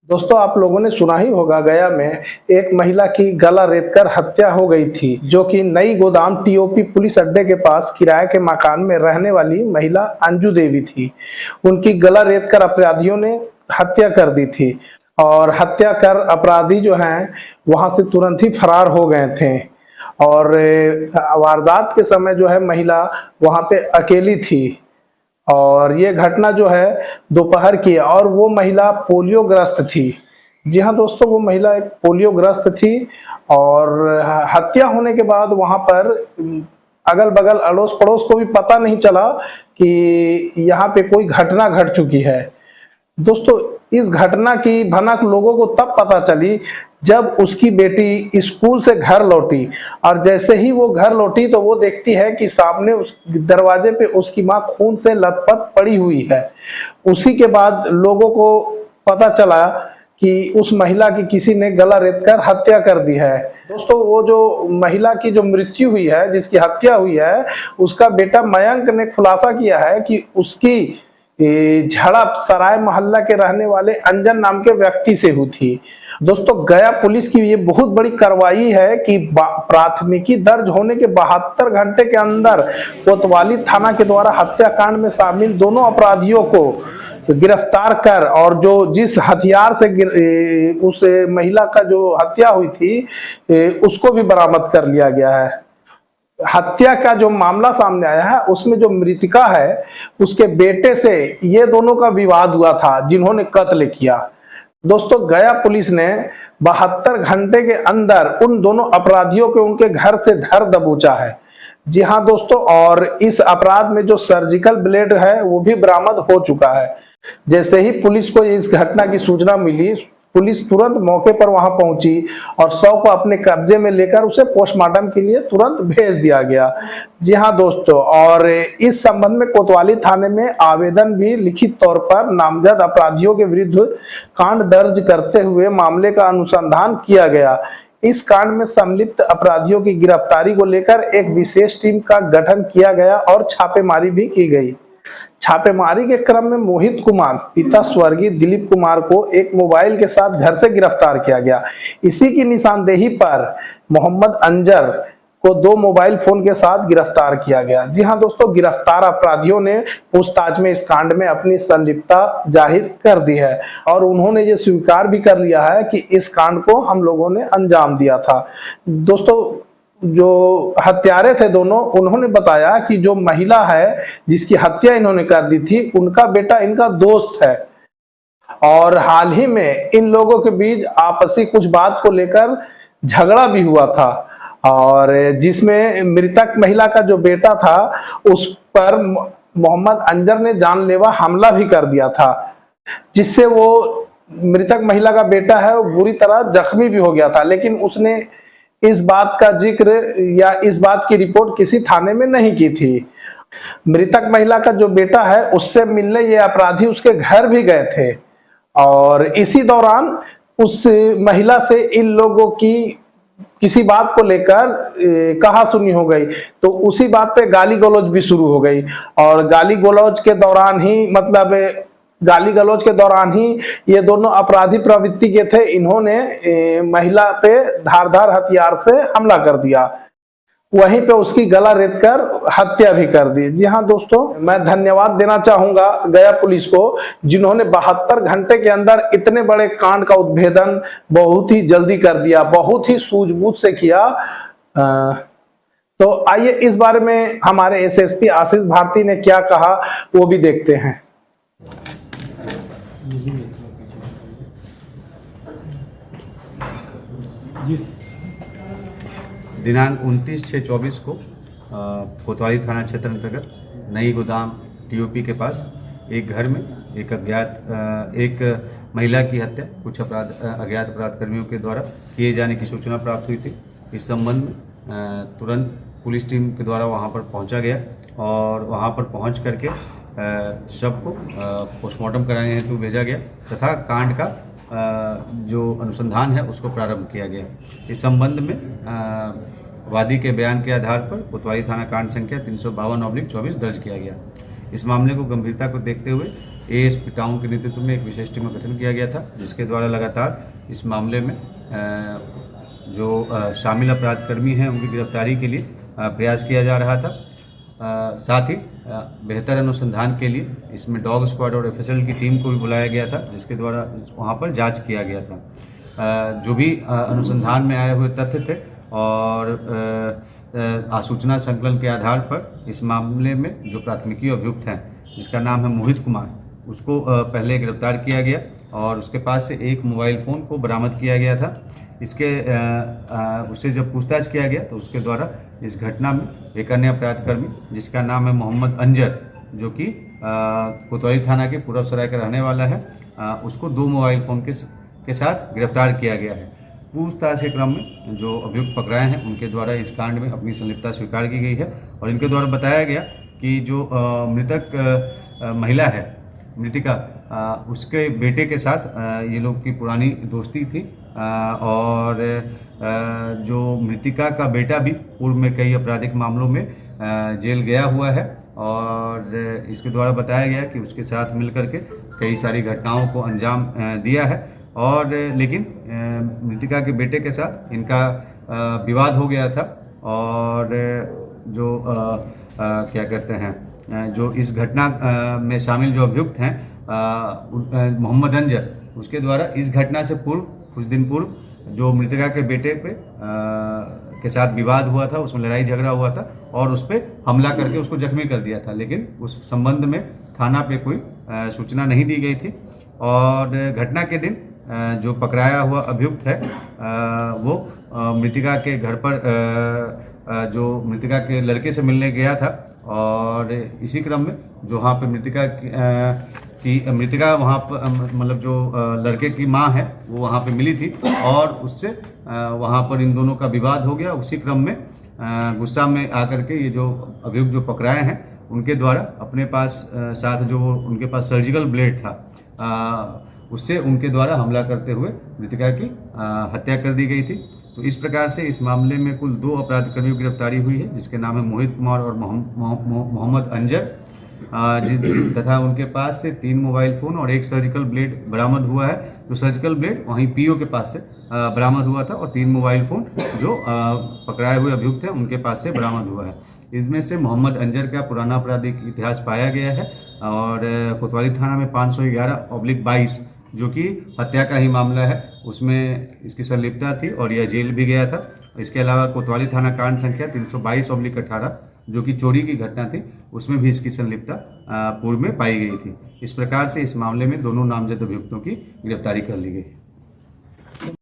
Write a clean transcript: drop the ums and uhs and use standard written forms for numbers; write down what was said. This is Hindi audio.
दोस्तों, आप लोगों ने सुना ही होगा, गया में एक महिला की गला रेतकर हत्या हो गई थी, जो कि नई गोदाम टीओपी पुलिस अड्डे के पास किराए के मकान में रहने वाली महिला अंजू देवी थी। उनकी गला रेतकर अपराधियों ने हत्या कर दी थी और हत्या कर अपराधी जो हैं वहां से तुरंत ही फरार हो गए थे। और वारदात के समय जो है महिला वहां पे अकेली थी और ये घटना जो है दोपहर की है और वो महिला पोलियोग्रस्त थी। जी हाँ दोस्तों, वो महिला एक पोलियोग्रस्त थी और हत्या होने के बाद वहां पर अगल बगल अड़ोस पड़ोस को भी पता नहीं चला कि यहाँ पे कोई घटना घट चुकी है। दोस्तों, इस घटना की भनक लोगों को तब पता चली जब उसकी बेटी स्कूल से घर लौटी और जैसे ही वो घर लौटी तो वो देखती है कि सामने उस दरवाजे पे उसकी मां खून से लथपथ पड़ी हुई है। उसी के बाद लोगों को पता चला कि उस महिला की किसी ने गला रेतकर हत्या कर दी है। दोस्तों, वो जो महिला की जो मृत्यु हुई है, जिसकी हत्या हुई है, उसका बेटा मयंक ने खुलासा किया है कि उसकी झड़प सराय मोहल्ला के रहने वाले अंजन नाम के व्यक्ति से हुई थी। दोस्तों, गया पुलिस की ये बहुत बड़ी कार्रवाई है कि प्राथमिकी दर्ज होने के 72 घंटे के अंदर कोतवाली थाना के द्वारा हत्याकांड में शामिल दोनों अपराधियों को गिरफ्तार कर और जो जिस हथियार से उस महिला का जो हत्या हुई थी उसको भी बरामद कर लिया गया है। हत्या का जो मामला सामने आया है उसमें जो मृतिका है उसके बेटे से ये दोनों का विवाद हुआ था, जिन्होंने कत्ल किया। दोस्तों, गया पुलिस ने 72 घंटे के अंदर उन दोनों अपराधियों को उनके घर से धर दबोचा है। जी हाँ दोस्तों, और इस अपराध में जो सर्जिकल ब्लेड है वो भी बरामद हो चुका है। जैसे ही पुलिस को इस घटना की सूचना मिली, पुलिस तुरंत मौके पर वहां पहुंची और शव को अपने कब्जे में लेकर उसे पोस्टमार्टम के लिए तुरंत भेज दिया गया। जी हाँ दोस्तों, और इस संबंध में कोतवाली थाने में आवेदन भी लिखित तौर पर नामजद अपराधियों के विरुद्ध कांड दर्ज करते हुए मामले का अनुसंधान किया गया। इस कांड में संलिप्त अपराधियों की गिरफ्तारी को लेकर एक विशेष टीम का गठन किया गया और छापेमारी भी की गई। छापेमारी के क्रम में मोहित कुमार पिता स्वर्गीय दिलीप कुमार को एक मोबाइल के साथ घर से गिरफ्तार किया गया। इसी की निशानदेही पर मोहम्मद अंजर को 2 मोबाइल फोन के साथ गिरफ्तार किया गया। जी हाँ दोस्तों, गिरफ्तार अपराधियों ने पूछताछ में इस कांड में अपनी संलिप्तता जाहिर कर दी है और उन्होंने ये स्वीकार भी कर लिया है कि इस कांड को हम लोगों ने अंजाम दिया था। दोस्तों, जो हत्यारे थे दोनों, उन्होंने बताया कि जो महिला है जिसकी हत्या इन्होंने कर दी थी, उनका बेटा इनका दोस्त है और हाल ही में इन लोगों के बीच आपसी कुछ बात को लेकर झगड़ा भी हुआ था और जिसमें मृतक महिला का जो बेटा था उस पर मोहम्मद अंजर ने जानलेवा हमला भी कर दिया था, जिससे वो मृतक महिला का बेटा है वो बुरी तरह जख्मी भी हो गया था। लेकिन उसने इस बात का जिक्र या इस बात की रिपोर्ट किसी थाने में नहीं की थी। मृतक महिला का जो बेटा है उससे मिलने ये अपराधी उसके घर भी गए थे और इसी दौरान उस महिला से इन लोगों की किसी बात को लेकर कहा सुनी हो गई, तो उसी बात पे गाली गलौज भी शुरू हो गई और गाली गलौज के दौरान ही ये दोनों अपराधी प्रवृत्ति के थे। इन्होंने महिला पे धारदार हथियार से हमला कर दिया, वहीं पे उसकी गला रेतकर हत्या भी कर दी। जी हाँ दोस्तों, मैं धन्यवाद देना चाहूंगा गया पुलिस को, जिन्होंने 72 घंटे के अंदर इतने बड़े कांड का उद्भेदन बहुत ही जल्दी कर दिया, बहुत ही सूझबूझ से किया। तो आइए इस बारे में हमारे एसएसपी आशीष भारती ने क्या कहा वो भी देखते हैं। दिनांक 29/6/24 को कोतवाली थाना क्षेत्र अंतर्गत नई गोदाम टीओपी के पास एक घर में एक महिला की हत्या कुछ अज्ञात अपराध कर्मियों के द्वारा किए जाने की सूचना प्राप्त हुई थी। इस संबंध में तुरंत पुलिस टीम के द्वारा वहां पर पहुंचा गया और वहां पर पहुंच करके शव को पोस्टमार्टम कराने हेतु भेजा गया तथा कांड का जो अनुसंधान है उसको प्रारंभ किया गया। इस संबंध में वादी के बयान के आधार पर कोतवाली थाना कांड संख्या 352/24 दर्ज किया गया। इस मामले को गंभीरता को देखते हुए एएसपी टाउन के नेतृत्व में एक विशेष टीम का गठन किया गया था, जिसके द्वारा लगातार इस मामले में जो शामिल अपराधकर्मी हैं उनकी गिरफ्तारी के लिए प्रयास किया जा रहा था। साथ ही बेहतर अनुसंधान के लिए इसमें डॉग स्क्वाड और एफएसएल की टीम को भी बुलाया गया था, जिसके द्वारा वहाँ पर जांच किया गया था। जो भी अनुसंधान में आए हुए तथ्य थे और सूचना संकलन के आधार पर इस मामले में जो प्राथमिकी अभियुक्त हैं, जिसका नाम है मोहित कुमार, उसको पहले गिरफ्तार किया गया और उसके पास से एक मोबाइल फ़ोन को बरामद किया गया था। इसके उससे जब पूछताछ किया गया तो उसके द्वारा इस घटना में एक अन्य अपराधकर्मी जिसका नाम है मोहम्मद अंजर, जो कि कोतवाली थाना के पूरब सराय का रहने वाला है, उसको 2 मोबाइल फ़ोन के साथ गिरफ्तार किया गया है। पूछताछ के क्रम में जो अभियुक्त पकड़ाए हैं उनके द्वारा इस कांड में अपनी संलिप्तता स्वीकार की गई है और इनके द्वारा बताया गया कि जो मृतक महिला है, मृतिका, उसके बेटे के साथ ये लोग की पुरानी दोस्ती थी और जो मृतिका का बेटा भी पूर्व में कई आपराधिक मामलों में जेल गया हुआ है और इसके द्वारा बताया गया कि उसके साथ मिलकर के कई सारी घटनाओं को अंजाम दिया है और लेकिन मृतिका के बेटे के साथ इनका विवाद हो गया था और जो क्या कहते हैं, जो इस घटना में शामिल जो अभियुक्त हैं मोहम्मद अंजर, उसके द्वारा इस घटना से पूर्व कुछ दिन पूर्व जो मृतिका के बेटे पे के साथ विवाद हुआ था, उसमें लड़ाई झगड़ा हुआ था और उस पर हमला करके उसको जख्मी कर दिया था, लेकिन उस संबंध में थाना पे कोई सूचना नहीं दी गई थी और घटना के दिन जो पकड़ाया हुआ अभियुक्त है वो मृतिका के घर पर जो मृतिका के लड़के से मिलने गया था और इसी क्रम में जो वहाँ पे मृतिका वहाँ पर मतलब जो लड़के की माँ है वो वहाँ पे मिली थी और उससे वहाँ पर इन दोनों का विवाद हो गया। उसी क्रम में गुस्सा में आकर के ये जो अभियुक्त जो पकड़ाए हैं उनके द्वारा अपने पास साथ जो उनके पास सर्जिकल ब्लेड था उससे उनके द्वारा हमला करते हुए मृतिका की हत्या कर दी गई थी। तो इस प्रकार से इस मामले में कुल 2 अपराधकर्मियों की गिरफ्तारी हुई है, जिसके नाम है मोहित कुमार और मोहम्मद अंजर, तथा उनके पास से 3 मोबाइल फ़ोन और 1 सर्जिकल ब्लेड बरामद हुआ है। जो सर्जिकल ब्लेड वहीं पीओ के पास से बरामद हुआ था और 3 मोबाइल फ़ोन जो पकड़ाए हुए अभियुक्त हैं उनके पास से बरामद हुआ है। इसमें से मोहम्मद अंजर का पुराना आपराधिक इतिहास पाया गया है और कोतवाली थाना में 511/22 जो कि हत्या का ही मामला है, उसमें इसकी संलिप्तता थी और यह जेल भी गया था। इसके अलावा कोतवाली थाना कांड संख्या 322/18 जो कि चोरी की घटना थी, उसमें भी इसकी संलिप्तता पूर्व में पाई गई थी। इस प्रकार से इस मामले में दोनों नामजद अभियुक्तों की गिरफ्तारी कर ली गई।